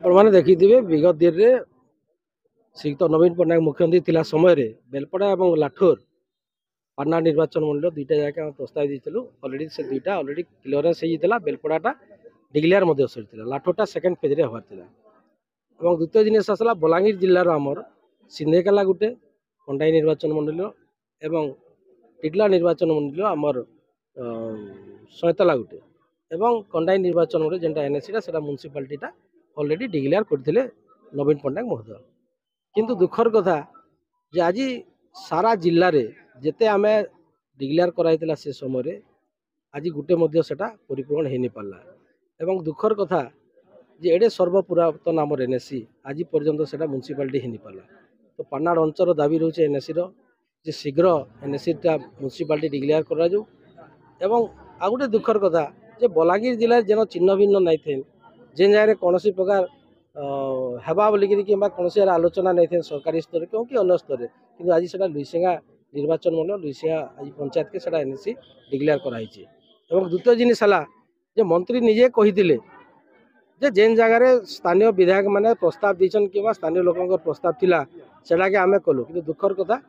आपने देखिए विगत दिन में श्रीयुक्त नवीन पट्टनायक मुख्यमंत्री थिला समय बेलपड़ा और लाठोर पाटना निर्वाचन मंडल दुईटा जगह प्रस्ताव देलु अलरेडी से दुईटा अलरेडी क्लीयरेंस होता बेलपड़ाटा डिक्लेयर सरी लाठोरटा सेकेंड फेज हबार द्वितीय जिनस आसला बलांगीर जिलार आमर सिंधेकाला गुटे कंडाई निर्वाचन मंडल एवं टिटला निर्वाचन मंडल आमर सैतला गुटे एवं कंडाई निर्वाचन मंडल जेनटा एनएससी से म्यूनिसिपालिटीटा अलरेडी डिक्लेयर करते नवीन पट्टनायक महोदय किंतु दुखर कथा जे आज सारा जिले में जिते आम डिक्लेयर कराइला से समय आज गुटे सेटा परिपूर्ण हो नहीं पार्ला एवं दुखर कथा जे एडे सर्वपुरातन आम एनएससी आज पर्यंत से म्यूनिसिपालिटी हो नहीं पार्ला तो पानाड़ अंचल दाबी रोचे एनएससी जे शीघ्र एनएससी म्यूनिसिपालिटी डिक्लेयर करा जाऊ एवं आ गोटे दुखर कथा जे बलांगीर जिले जेन चिन्ह भिन्न नहीं थे जेन जगह कौन प्रकार हेबा बोलिकी कि कौन आलोचना नहीं थे सरकारी स्तर क्योंकि अन्य स्तर कि आज से लुईसेंगा निर्वाचन मंडल लुईसेंगा आज पंचायत के एनएससी डिक्लेयर कराई द्वितीय जिनिस है मंत्री निजे कही जे जेन जगार स्थानीय विधायक मैंने प्रस्ताव दीचन कि स्थानीय लोक प्रस्ताव थिला सेटा के आमे कलु कि दुखर कथा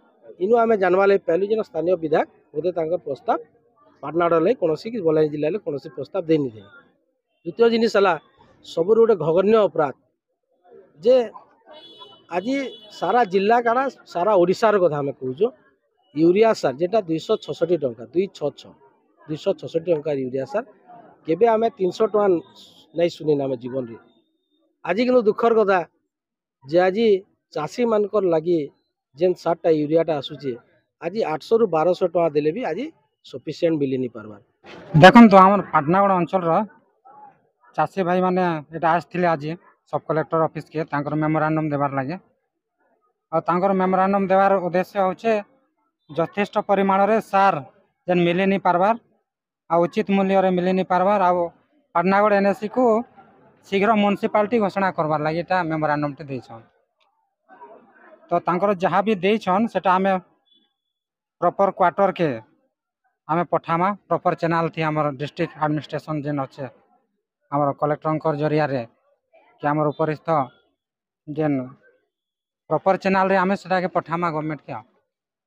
इनु आम जानवा लगे पाइलु जे स्थानीय विधायक बोधे प्रस्ताव पाटनाड़ लगे कौन बलांगीर जिले कौन प्रस्ताव देनी थे द्वितीय जिनिस सब गोटे घगन्य अपराध जे आज सारा जिला काड़ा सारा ओडिशार कथा आम कहूँ यूरिया सार जेटा 266 टंका 266 टंका यूरिया सार केबे आम 300 टंका नहीं शुणी आम जीवन रे आज कि दुखर कथा जे आज चाषी मान लगी जेन सार्टा यूरियाटा आसूचे आज 800 ରୁ 1200 टंका देले भी आज सफिशिएंट मिली नहीं पार्बार देखो तो आम पाटनागढ़ अंचल चाषी भाई माने एटा आसथिले आज सब कलेक्टर ऑफिस के तांकर मेमोरांडम देवार लगे और मेमोरांडम देवार उद्देश्य होचे यथेष्ट परिमाण रे सार जेन मिली नहीं पार्बार आ उचित मूल्य रे मिली नहीं पार्बार आ पाटनागढ़ एनएससी को शीघ्र म्यूनिसिपालिटी घोषणा करवार लगे एटा मेमोरांडम टे देछन तो तांकर जहाँ भी देछन सेटा हमें प्रॉपर क्वार्टर के हमें पठामा प्रॉपर चैनल थी हमर डिस्ट्रिक्ट एडमिनिस्ट्रेशन जेन अच्छे हमर कलेक्टर जरिया रे कि हमर उपरिस्थ जेन प्रॉपर चैनल रे हमें सेटा के पठामा गवर्नमेंट के